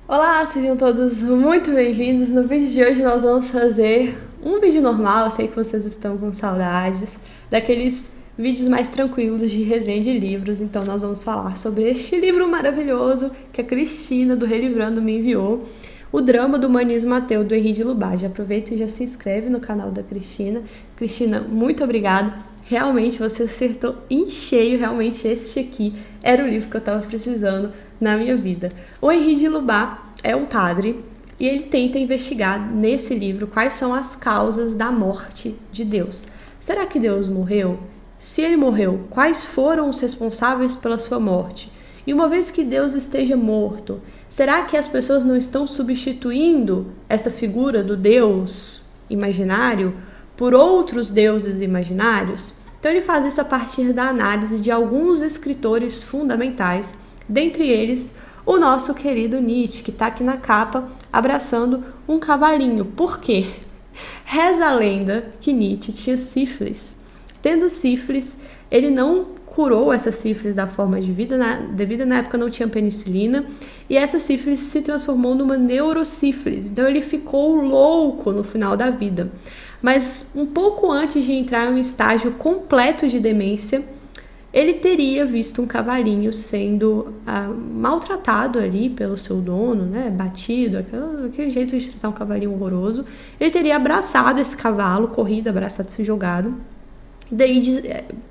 Olá, sejam todos muito bem-vindos. No vídeo de hoje nós vamos fazer um vídeo normal. Eu sei que vocês estão com saudades daqueles vídeos mais tranquilos de resenha de livros. Então nós vamos falar sobre este livro maravilhoso que a Cristina do Relivrando me enviou, O Drama do Humanismo Ateu, do Henri de Lubac. Já aproveita e já se inscreve no canal da Cristina. Cristina, muito obrigada. Realmente você acertou em cheio, realmente este aqui era o livro que eu estava precisando na minha vida. O Henri de Lubac é um padre e ele tenta investigar nesse livro quais são as causas da morte de Deus. Será que Deus morreu? Se ele morreu, quais foram os responsáveis pela sua morte? E uma vez que Deus esteja morto, será que as pessoas não estão substituindo esta figura do Deus imaginário por outros deuses imaginários? Então ele faz isso a partir da análise de alguns escritores fundamentais, dentre eles o nosso querido Nietzsche, que está aqui na capa abraçando um cavalinho. Por quê? Reza a lenda que Nietzsche tinha sífilis. Tendo sífilis, ele não curou essa sífilis da forma devida, na época não tinha penicilina, e essa sífilis se transformou numa neurosífilis, então ele ficou louco no final da vida. Mas um pouco antes de entrar em um estágio completo de demência, ele teria visto um cavalinho sendo maltratado ali pelo seu dono, né, batido, aquele jeito de tratar um cavalinho horroroso. Ele teria abraçado esse cavalo, corrido, abraçado, se jogado. Daí,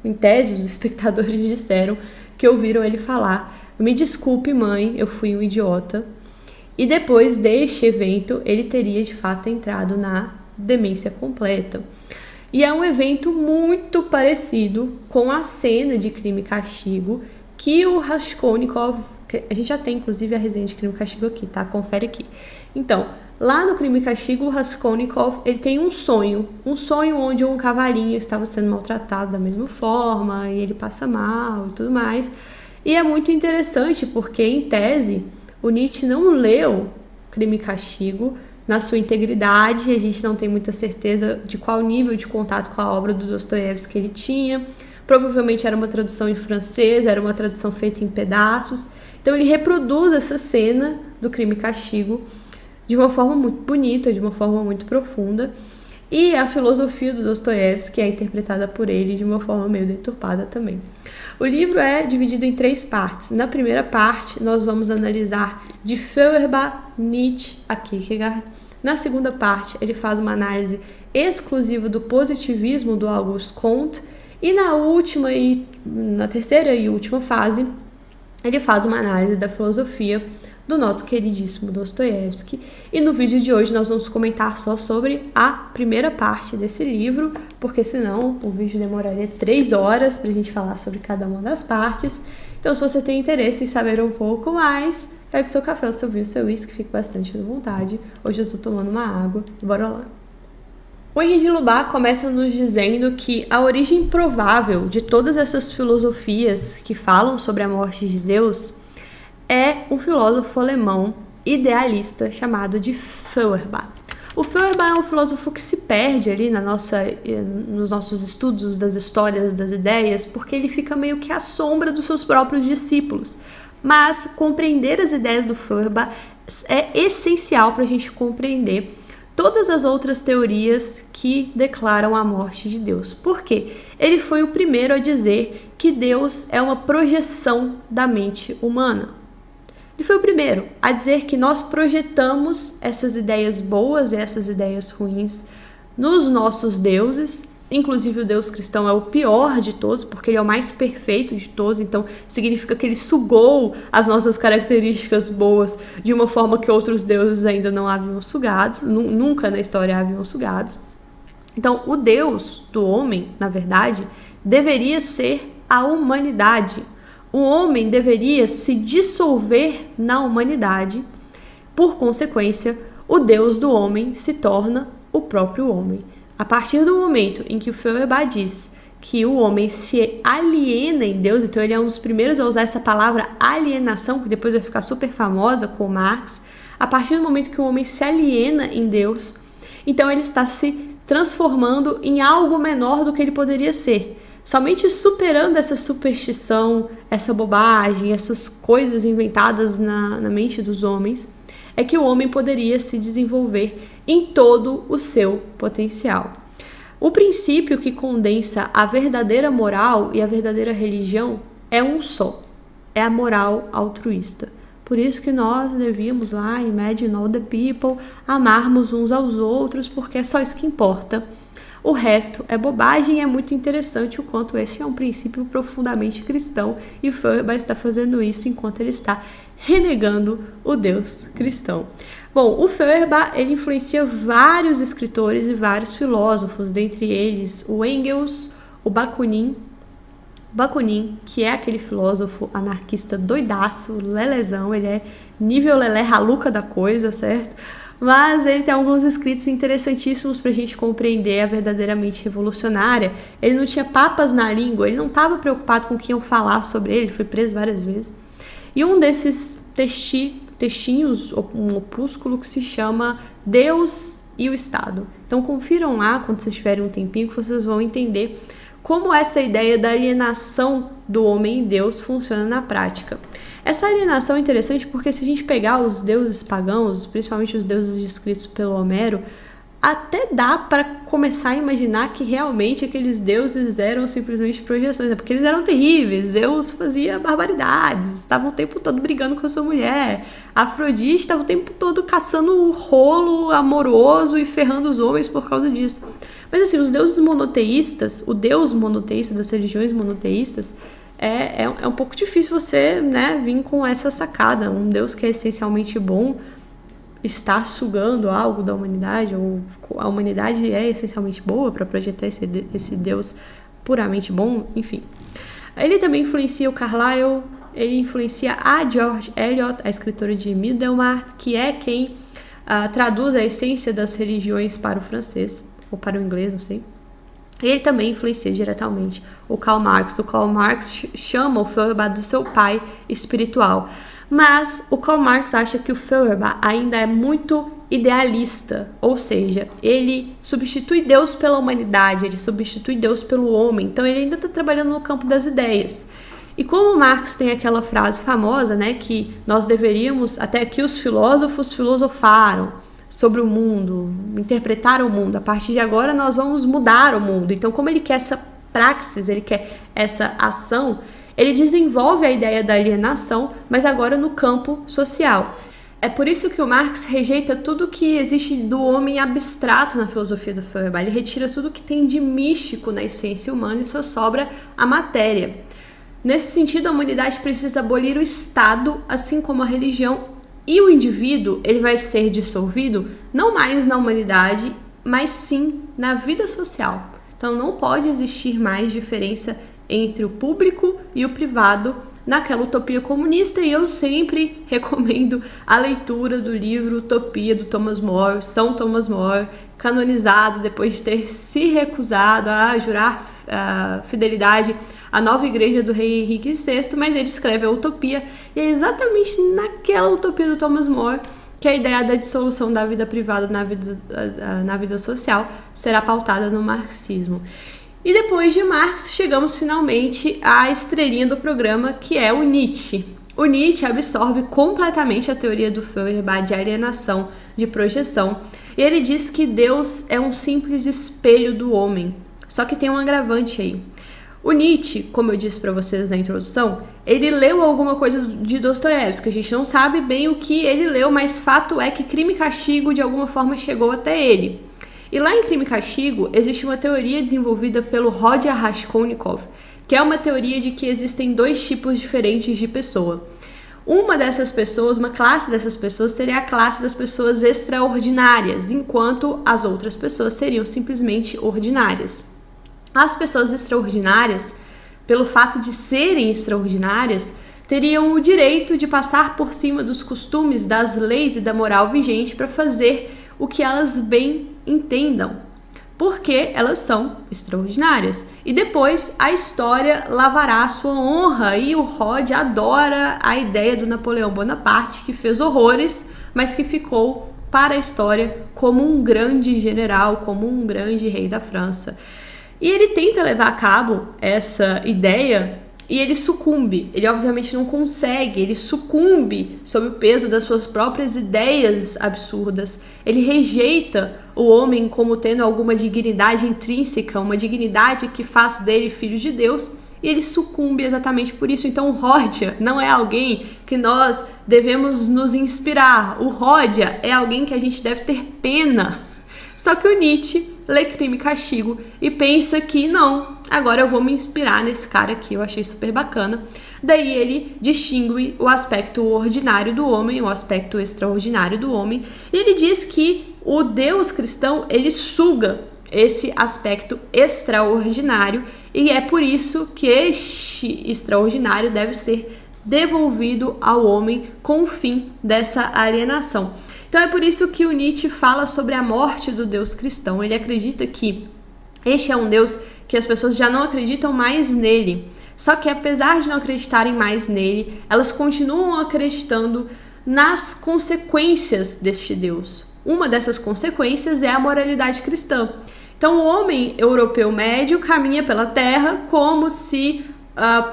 em tese, os espectadores disseram que ouviram ele falar: "Me desculpe, mãe, eu fui um idiota". E depois deste evento, ele teria de fato entrado na demência completa. E é um evento muito parecido com a cena de Crime e Castigo que o Raskolnikov... A gente já tem, inclusive, a resenha de Crime e Castigo aqui, tá? Confere aqui. Então, lá no Crime e Castigo, o Raskolnikov, ele tem um sonho onde um cavalinho estava sendo maltratado da mesma forma, e ele passa mal e tudo mais. E é muito interessante porque, em tese, o Nietzsche não leu Crime e Castigo na sua integridade. A gente não tem muita certeza de qual nível de contato com a obra do Dostoiévski ele tinha. Provavelmente era uma tradução em francês, era uma tradução feita em pedaços. Então ele reproduz essa cena do Crime e Castigo de uma forma muito bonita, de uma forma muito profunda. E a filosofia do Dostoiévski é interpretada por ele de uma forma meio deturpada também. O livro é dividido em 3 partes. Na primeira parte, nós vamos analisar de Feuerbach, Nietzsche a Kierkegaard. Na segunda parte, ele faz uma análise exclusiva do positivismo do Auguste Comte. E na terceira e última fase, ele faz uma análise da filosofia do nosso queridíssimo Dostoiévski. E no vídeo de hoje nós vamos comentar só sobre a primeira parte desse livro, porque senão o vídeo demoraria 3 horas para a gente falar sobre cada uma das partes. Então, se você tem interesse em saber um pouco mais, pegue o seu café, o seu vinho, o seu uísque, fique bastante à vontade. Hoje eu tô tomando uma água, bora lá. O Henri de Lubac começa nos dizendo que a origem provável de todas essas filosofias que falam sobre a morte de Deus é um filósofo alemão idealista chamado de Feuerbach. O Feuerbach é um filósofo que se perde ali nos nossos estudos das histórias, das ideias, porque ele fica meio que à sombra dos seus próprios discípulos. Mas compreender as ideias do Feuerbach é essencial para a gente compreender todas as outras teorias que declaram a morte de Deus. Por quê? Ele foi o primeiro a dizer que Deus é uma projeção da mente humana. Ele foi o primeiro a dizer que nós projetamos essas ideias boas e essas ideias ruins nos nossos deuses. Inclusive o Deus cristão é o pior de todos, porque ele é o mais perfeito de todos, então significa que ele sugou as nossas características boas de uma forma que outros deuses ainda não haviam sugado, nunca na história haviam sugado. Então o Deus do homem, na verdade, deveria ser a humanidade. O homem deveria se dissolver na humanidade. Por consequência, o Deus do homem se torna o próprio homem. A partir do momento em que o Feuerbach diz que o homem se aliena em Deus, então ele é um dos primeiros a usar essa palavra alienação, que depois vai ficar super famosa com Marx. A partir do momento que o homem se aliena em Deus, então ele está se transformando em algo menor do que ele poderia ser. Somente superando essa superstição, essa bobagem, essas coisas inventadas na mente dos homens, é que o homem poderia se desenvolver em todo o seu potencial. O princípio que condensa a verdadeira moral e a verdadeira religião é um só, é a moral altruísta. Por isso que nós devíamos lá, Imagine All the People, amarmos uns aos outros, porque é só isso que importa. O resto é bobagem e é muito interessante o quanto esse é um princípio profundamente cristão e o Feuerbach está fazendo isso enquanto ele está renegando o Deus cristão. Bom, o Feuerbach ele influencia vários escritores e vários filósofos, dentre eles o Engels, o Bakunin, que é aquele filósofo anarquista doidaço, lelezão, ele é nível lelé raluca da coisa, certo? Mas ele tem alguns escritos interessantíssimos para a gente compreender a verdadeiramente revolucionária. Ele não tinha papas na língua, ele não estava preocupado com o que iam falar sobre ele foi preso várias vezes. E um desses textinhos, um opúsculo que se chama Deus e o Estado. Então confiram lá, quando vocês tiverem um tempinho, que vocês vão entender como essa ideia da alienação do homem e Deus funciona na prática. Essa alienação é interessante porque se a gente pegar os deuses pagãos, principalmente os deuses descritos pelo Homero, até dá para começar a imaginar que realmente aqueles deuses eram simplesmente projeções, porque eles eram terríveis. Zeus fazia barbaridades, estava o tempo todo brigando com a sua mulher. Afrodite estava o tempo todo caçando um rolo amoroso e ferrando os homens por causa disso. Mas assim, os deuses monoteístas, o deus monoteísta das religiões monoteístas, é um pouco difícil você, né, vir com essa sacada. Um deus que é essencialmente bom está sugando algo da humanidade, ou a humanidade é essencialmente boa para projetar esse Deus puramente bom, enfim. Ele também influencia o Carlyle, ele influencia a George Eliot, a escritora de Middlemarch, que é quem traduz a essência das religiões para o francês, ou para o inglês, não sei. Ele também influencia diretamente o Karl Marx. O Karl Marx chama o Feuerbach do seu pai espiritual. Mas o Karl Marx acha que o Feuerbach ainda é muito idealista, ou seja, ele substitui Deus pela humanidade, ele substitui Deus pelo homem, então ele ainda está trabalhando no campo das ideias. E como Marx tem aquela frase famosa, né, que nós deveríamos, até que os filósofos filosofaram sobre o mundo, interpretaram o mundo, a partir de agora nós vamos mudar o mundo. Então, como ele quer essa praxis, ele quer essa ação, ele desenvolve a ideia da alienação, mas agora no campo social. É por isso que o Marx rejeita tudo que existe do homem abstrato na filosofia do Feuerbach. Ele retira tudo que tem de místico na essência humana e só sobra a matéria. Nesse sentido, a humanidade precisa abolir o Estado, assim como a religião, e o indivíduo ele vai ser dissolvido não mais na humanidade, mas sim na vida social. Então não pode existir mais diferença entre o público e o privado naquela utopia comunista, e eu sempre recomendo a leitura do livro Utopia, do Thomas More, São Thomas More, canonizado depois de ter se recusado a jurar fidelidade à nova igreja do rei Henrique VI, mas ele escreve a utopia, e é exatamente naquela utopia do Thomas More que a ideia da dissolução da vida privada na vida social será pautada no marxismo. E depois de Marx, chegamos finalmente à estrelinha do programa, que é o Nietzsche. O Nietzsche absorve completamente a teoria do Feuerbach de alienação, de projeção, e ele diz que Deus é um simples espelho do homem. Só que tem um agravante aí. O Nietzsche, como eu disse para vocês na introdução, ele leu alguma coisa de Dostoiévski. A gente não sabe bem o que ele leu, mas fato é que Crime e Castigo de alguma forma chegou até ele. E lá em Crime e Castigo existe uma teoria desenvolvida pelo Rodia Raskolnikov, que é uma teoria de que existem dois tipos diferentes de pessoa. Uma dessas pessoas, uma classe dessas pessoas seria a classe das pessoas extraordinárias, enquanto as outras pessoas seriam simplesmente ordinárias. As pessoas extraordinárias, pelo fato de serem extraordinárias, teriam o direito de passar por cima dos costumes, das leis e da moral vigente para fazer o que elas bem entendam, porque elas são extraordinárias. E depois a história lavará a sua honra, e o Rod adora a ideia do Napoleão Bonaparte, que fez horrores, mas que ficou para a história como um grande general, como um grande rei da França. E ele tenta levar a cabo essa ideia e ele sucumbe. Ele obviamente não consegue, ele sucumbe sob o peso das suas próprias ideias absurdas. Ele rejeita o homem como tendo alguma dignidade intrínseca, uma dignidade que faz dele filho de Deus, e ele sucumbe exatamente por isso. Então o Rodia não é alguém que nós devemos nos inspirar. O Rodia é alguém que a gente deve ter pena. Só que o Nietzsche lê Crime e Castigo e pensa que não, agora eu vou me inspirar nesse cara aqui, eu achei super bacana. Daí ele distingue o aspecto ordinário do homem, o aspecto extraordinário do homem, e ele diz que o Deus cristão, ele suga esse aspecto extraordinário, e é por isso que este extraordinário deve ser devolvido ao homem com o fim dessa alienação. Então é por isso que o Nietzsche fala sobre a morte do Deus cristão. Ele acredita que este é um Deus que as pessoas já não acreditam mais nele. Só que apesar de não acreditarem mais nele, elas continuam acreditando nas consequências deste Deus. Uma dessas consequências é a moralidade cristã. Então o homem europeu médio caminha pela terra como se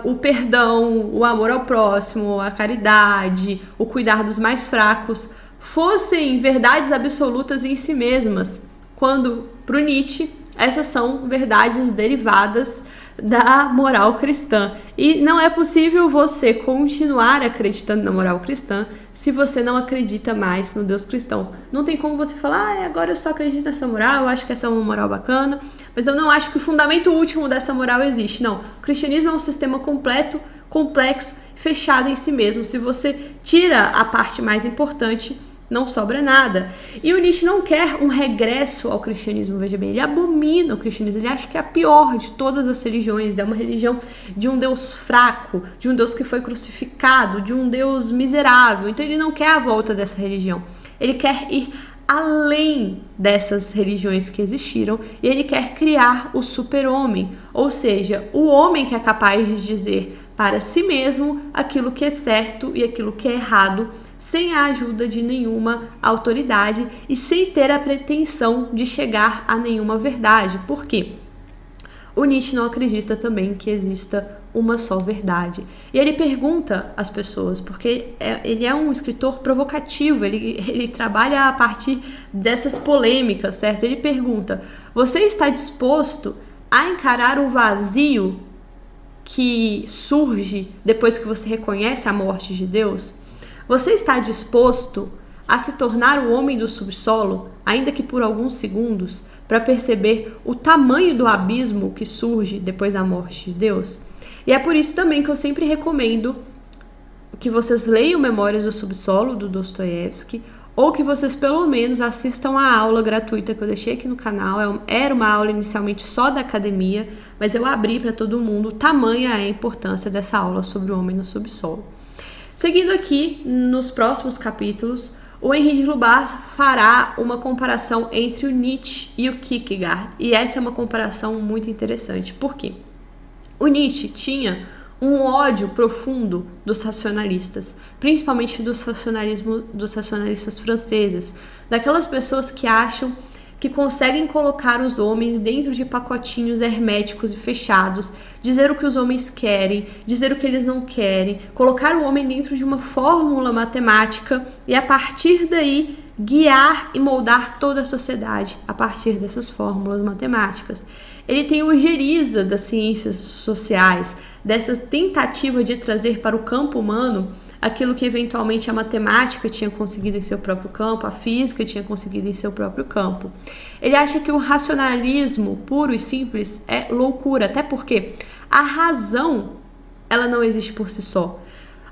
o perdão, o amor ao próximo, a caridade, o cuidar dos mais fracos fossem verdades absolutas em si mesmas, quando, para o Nietzsche, essas são verdades derivadas da moral cristã. E não é possível você continuar acreditando na moral cristã se você não acredita mais no Deus cristão. Não tem como você falar, agora eu só acredito nessa moral, eu acho que essa é uma moral bacana, mas eu não acho que o fundamento último dessa moral existe. Não, o cristianismo é um sistema completo, complexo, fechado em si mesmo. Se você tira a parte mais importante, não sobra nada. E o Nietzsche não quer um regresso ao cristianismo, veja bem, ele abomina o cristianismo, ele acha que é a pior de todas as religiões, é uma religião de um Deus fraco, de um Deus que foi crucificado, de um Deus miserável. Então ele não quer a volta dessa religião, ele quer ir além dessas religiões que existiram e ele quer criar o super-homem, ou seja, o homem que é capaz de dizer para si mesmo aquilo que é certo e aquilo que é errado, sem a ajuda de nenhuma autoridade e sem ter a pretensão de chegar a nenhuma verdade. Por quê? O Nietzsche não acredita também que exista uma só verdade. E ele pergunta às pessoas, porque ele é um escritor provocativo, ele trabalha a partir dessas polêmicas, certo? Ele pergunta, você está disposto a encarar o vazio que surge depois que você reconhece a morte de Deus? Você está disposto a se tornar o homem do subsolo, ainda que por alguns segundos, para perceber o tamanho do abismo que surge depois da morte de Deus? E é por isso também que eu sempre recomendo que vocês leiam Memórias do Subsolo, do Dostoiévski, ou que vocês pelo menos assistam a aula gratuita que eu deixei aqui no canal. Era uma aula inicialmente só da academia, mas eu abri para todo mundo, tamanha a importância dessa aula sobre o homem no subsolo. Seguindo aqui, nos próximos capítulos, o Henri Lubbard fará uma comparação entre o Nietzsche e o Kierkegaard. E essa é uma comparação muito interessante. Por quê? O Nietzsche tinha um ódio profundo dos racionalistas, principalmente dos racionalistas franceses, daquelas pessoas que acham que conseguem colocar os homens dentro de pacotinhos herméticos e fechados, dizer o que os homens querem, dizer o que eles não querem, colocar o homem dentro de uma fórmula matemática e a partir daí guiar e moldar toda a sociedade a partir dessas fórmulas matemáticas. Ele tem o Geriza das ciências sociais, dessa tentativa de trazer para o campo humano aquilo que eventualmente a matemática tinha conseguido em seu próprio campo, a física tinha conseguido em seu próprio campo. Ele acha que o racionalismo puro e simples é loucura, até porque a razão, ela não existe por si só.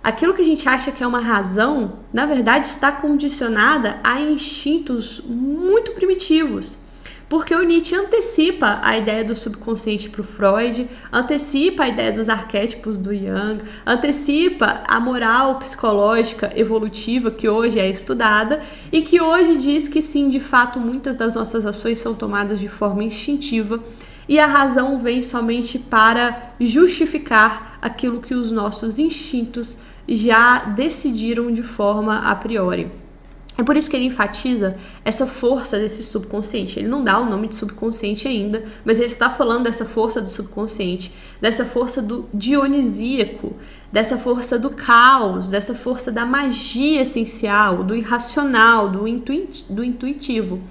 Aquilo que a gente acha que é uma razão, na verdade está condicionada a instintos muito primitivos. Porque o Nietzsche antecipa a ideia do subconsciente para o Freud, antecipa a ideia dos arquétipos do Jung, antecipa a moral psicológica evolutiva que hoje é estudada e que hoje diz que sim, de fato, muitas das nossas ações são tomadas de forma instintiva e a razão vem somente para justificar aquilo que os nossos instintos já decidiram de forma a priori. É por isso que ele enfatiza essa força desse subconsciente. Ele não dá o nome de subconsciente ainda, mas ele está falando dessa força do subconsciente, dessa força do dionisíaco, dessa força do caos, dessa força da magia essencial, do irracional, do intuitivo.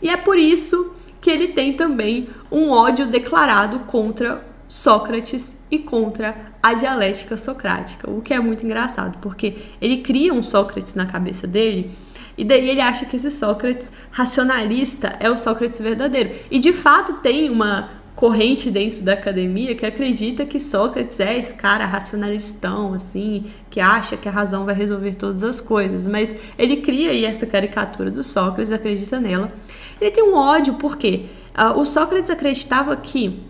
E é por isso que ele tem também um ódio declarado contra Sócrates e contra a dialética socrática, o que é muito engraçado, porque ele cria um Sócrates na cabeça dele, e daí ele acha que esse Sócrates racionalista é o Sócrates verdadeiro. E de fato tem uma corrente dentro da academia que acredita que Sócrates é esse cara racionalistão, assim, que acha que a razão vai resolver todas as coisas. Mas ele cria aí essa caricatura do Sócrates, acredita nela. Ele tem um ódio porque o Sócrates acreditava que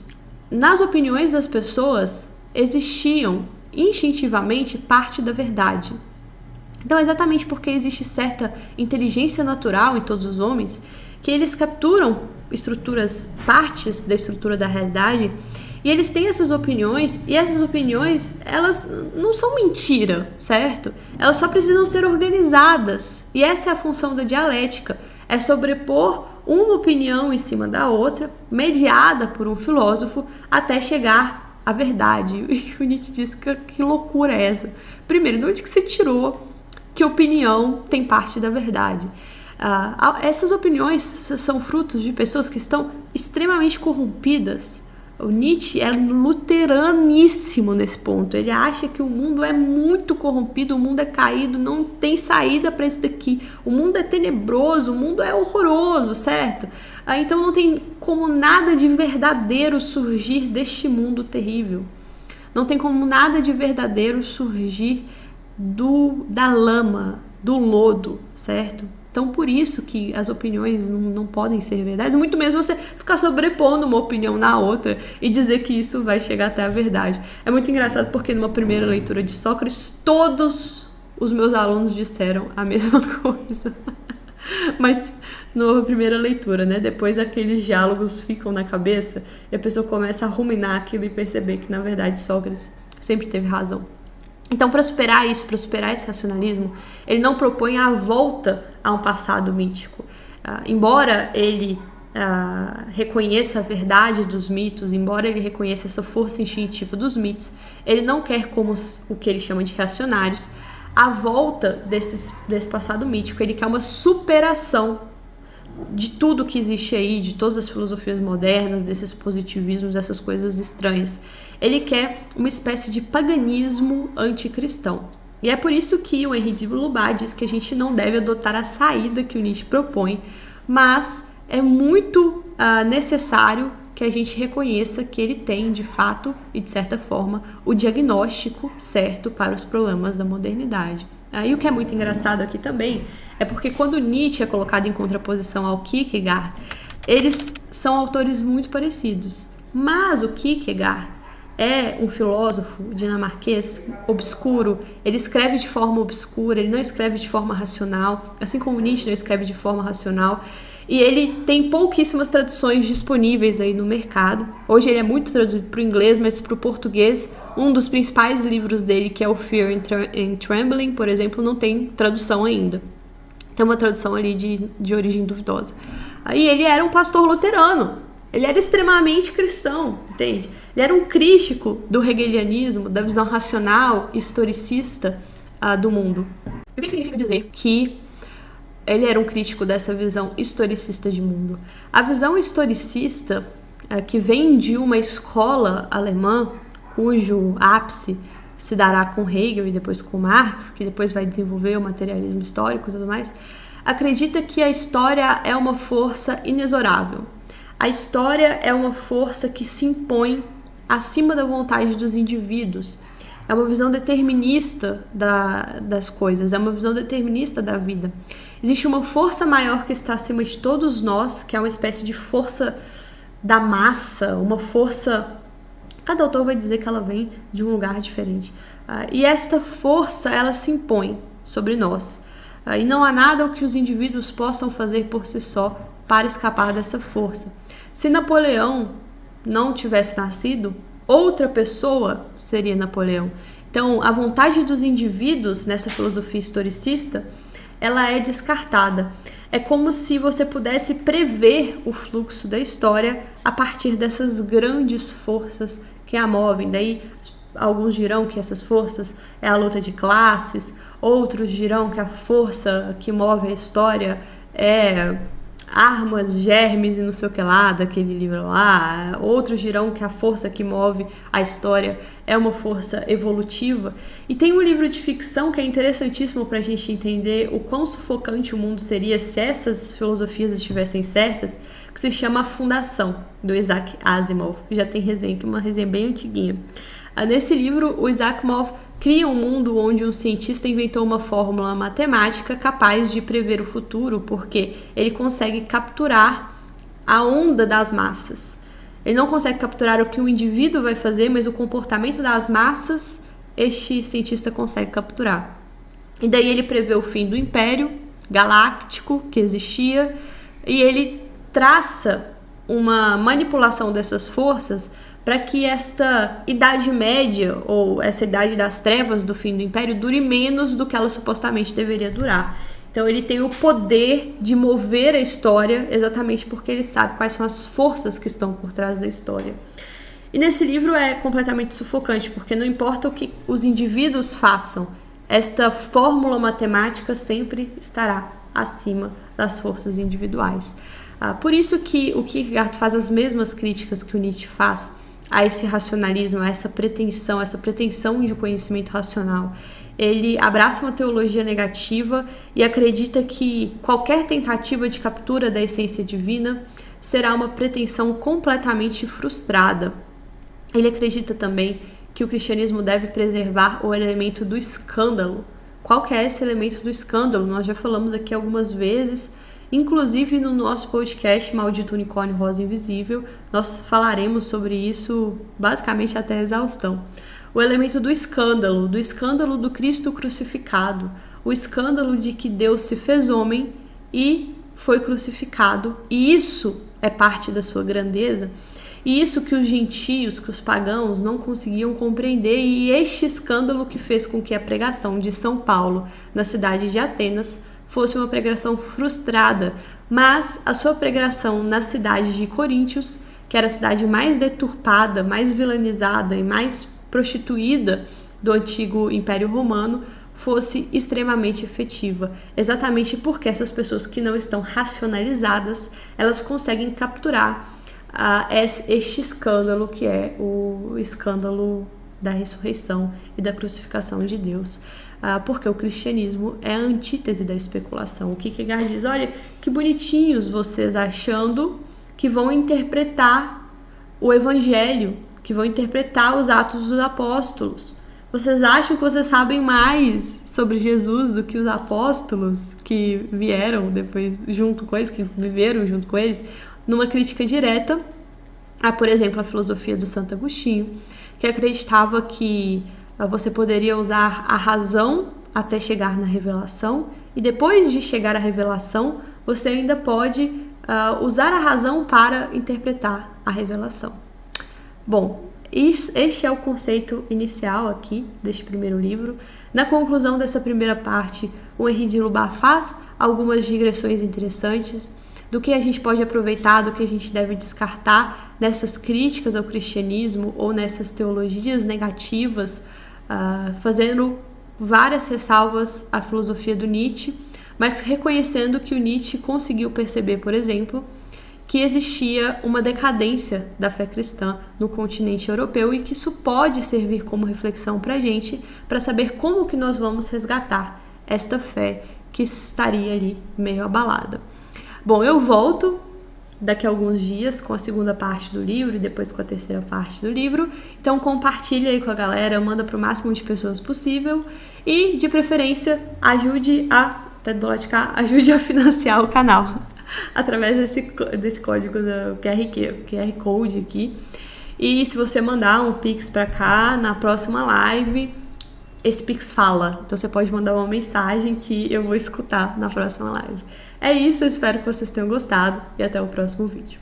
nas opiniões das pessoas existiam instintivamente parte da verdade. Então, exatamente porque existe certa inteligência natural em todos os homens, que eles capturam partes da estrutura da realidade, e eles têm essas opiniões, e essas opiniões, elas não são mentira, certo? Elas só precisam ser organizadas, e essa é a função da dialética, é sobrepor uma opinião em cima da outra, mediada por um filósofo, até chegar à verdade. E o Nietzsche diz que loucura é essa? Primeiro, de onde que você tirou que opinião tem parte da verdade? Essas opiniões são frutos de pessoas que estão extremamente corrompidas. O Nietzsche é luteraníssimo nesse ponto. Ele acha que o mundo é muito corrompido, o mundo é caído, não tem saída para isso daqui. O mundo é tenebroso, o mundo é horroroso, certo? Então não tem como nada de verdadeiro surgir deste mundo terrível. Não tem como nada de verdadeiro surgir da lama, do lodo, certo? Então, por isso que as opiniões não podem ser verdades, muito menos você ficar sobrepondo uma opinião na outra e dizer que isso vai chegar até a verdade. É muito engraçado porque numa primeira leitura de Sócrates, todos os meus alunos disseram a mesma coisa. Mas numa primeira leitura, né? Depois aqueles diálogos ficam na cabeça e a pessoa começa a ruminar aquilo e perceber que, na verdade, Sócrates sempre teve razão. Então, para superar isso, para superar esse racionalismo, ele não propõe a volta a um passado mítico. Embora ele reconheça a verdade dos mitos, embora ele reconheça essa força instintiva dos mitos, ele não quer, como o que ele chama de reacionários, a volta desse passado mítico. Ele quer uma superação de tudo que existe aí, de todas as filosofias modernas, desses positivismos, dessas coisas estranhas. Ele quer uma espécie de paganismo anticristão. E é por isso que o Henri de Lubac diz que a gente não deve adotar a saída que o Nietzsche propõe, mas é muito necessário que a gente reconheça que ele tem, de fato e de certa forma, o diagnóstico certo para os problemas da modernidade. E o que é muito engraçado aqui também é porque quando Nietzsche é colocado em contraposição ao Kierkegaard, eles são autores muito parecidos. Mas o Kierkegaard é um filósofo dinamarquês obscuro, ele escreve de forma obscura, ele não escreve de forma racional, assim como Nietzsche não escreve de forma racional, e ele tem pouquíssimas traduções disponíveis aí no mercado. Hoje ele é muito traduzido para o inglês, mas para o português, um dos principais livros dele, que é o Fear and Trembling, por exemplo, não tem tradução ainda. Tem uma tradução ali de origem duvidosa. Aí ele era um pastor luterano, ele era extremamente cristão, entende? Ele era um crítico do hegelianismo, da visão racional, historicista do mundo. O que significa dizer que ele era um crítico dessa visão historicista de mundo? A visão historicista, que vem de uma escola alemã, cujo ápice se dará com Hegel e depois com Marx, que depois vai desenvolver o materialismo histórico e tudo mais, acredita que a história é uma força inexorável. A história é uma força que se impõe acima da vontade dos indivíduos. É uma visão determinista das coisas, é uma visão determinista da vida. Existe uma força maior que está acima de todos nós, que é uma espécie de força da massa, uma força... Cada autor vai dizer que ela vem de um lugar diferente. E esta força, ela se impõe sobre nós. E não há nada o que os indivíduos possam fazer por si só para escapar dessa força. Se Napoleão não tivesse nascido, outra pessoa seria Napoleão. Então, a vontade dos indivíduos, nessa filosofia historicista, ela é descartada. É como se você pudesse prever o fluxo da história a partir dessas grandes forças que a movem. Daí, alguns dirão que essas forças é a luta de classes, outros dirão que a força que move a história é armas, germes e não sei o que lá, daquele livro lá. Outros dirão que a força que move a história é uma força evolutiva. E tem um livro de ficção que é interessantíssimo para a gente entender o quão sufocante o mundo seria se essas filosofias estivessem certas, que se chama A Fundação, do Isaac Asimov. Já tem resenha, que é uma resenha bem antiguinha. Nesse livro, o Isaac Asimov cria um mundo onde um cientista inventou uma fórmula matemática capaz de prever o futuro, porque ele consegue capturar a onda das massas. Ele não consegue capturar o que o indivíduo vai fazer, mas o comportamento das massas, este cientista consegue capturar. E daí ele prevê o fim do Império Galáctico que existia, e ele traça uma manipulação dessas forças para que esta Idade Média, ou essa Idade das Trevas do fim do Império, dure menos do que ela supostamente deveria durar. Então ele tem o poder de mover a história exatamente porque ele sabe quais são as forças que estão por trás da história. E nesse livro é completamente sufocante, porque não importa o que os indivíduos façam, esta fórmula matemática sempre estará acima das forças individuais. Por isso que o Kierkegaard faz as mesmas críticas que o Nietzsche faz a esse racionalismo, a essa pretensão de conhecimento racional. Ele abraça uma teologia negativa e acredita que qualquer tentativa de captura da essência divina será uma pretensão completamente frustrada. Ele acredita também que o cristianismo deve preservar o elemento do escândalo. Qual que é esse elemento do escândalo? Nós já falamos aqui algumas vezes, inclusive no nosso podcast Maldito Unicórnio Rosa Invisível, nós falaremos sobre isso basicamente até a exaustão. O elemento do escândalo do Cristo crucificado, o escândalo de que Deus se fez homem e foi crucificado, e isso é parte da sua grandeza, e isso que os gentios, que os pagãos não conseguiam compreender, e este escândalo que fez com que a pregação de São Paulo na cidade de Atenas fosse uma pregação frustrada, mas a sua pregação na cidade de Coríntios, que era a cidade mais deturpada, mais vilanizada e mais prostituída do antigo Império Romano, fosse extremamente efetiva, exatamente porque essas pessoas que não estão racionalizadas, elas conseguem capturar este escândalo, que é o escândalo da ressurreição e da crucificação de Deus. Porque o cristianismo é a antítese da especulação. O Kierkegaard diz, olha, que bonitinhos vocês achando que vão interpretar o evangelho, que vão interpretar os Atos dos Apóstolos. Vocês acham que vocês sabem mais sobre Jesus do que os apóstolos que vieram depois junto com eles, que viveram junto com eles? Numa crítica direta a, por exemplo, a filosofia do Santo Agostinho, que acreditava que você poderia usar a razão até chegar na revelação, e depois de chegar à revelação, você ainda pode usar a razão para interpretar a revelação. Bom, este é o conceito inicial aqui deste primeiro livro. Na conclusão dessa primeira parte, o Henri de Lubar faz algumas digressões interessantes do que a gente pode aproveitar, do que a gente deve descartar nessas críticas ao cristianismo ou nessas teologias negativas, fazendo várias ressalvas à filosofia do Nietzsche, mas reconhecendo que o Nietzsche conseguiu perceber, por exemplo, que existia uma decadência da fé cristã no continente europeu e que isso pode servir como reflexão para a gente, para saber como que nós vamos resgatar esta fé que estaria ali meio abalada. Bom, eu volto daqui a alguns dias com a segunda parte do livro e depois com a terceira parte do livro. Então compartilha aí com a galera, manda para o máximo de pessoas possível e, de preferência, ajude a financiar o canal através desse código do QR Code aqui. E se você mandar um Pix para cá, na próxima live, esse Pix fala. Então você pode mandar uma mensagem que eu vou escutar na próxima live. É isso, eu espero que vocês tenham gostado e até o próximo vídeo.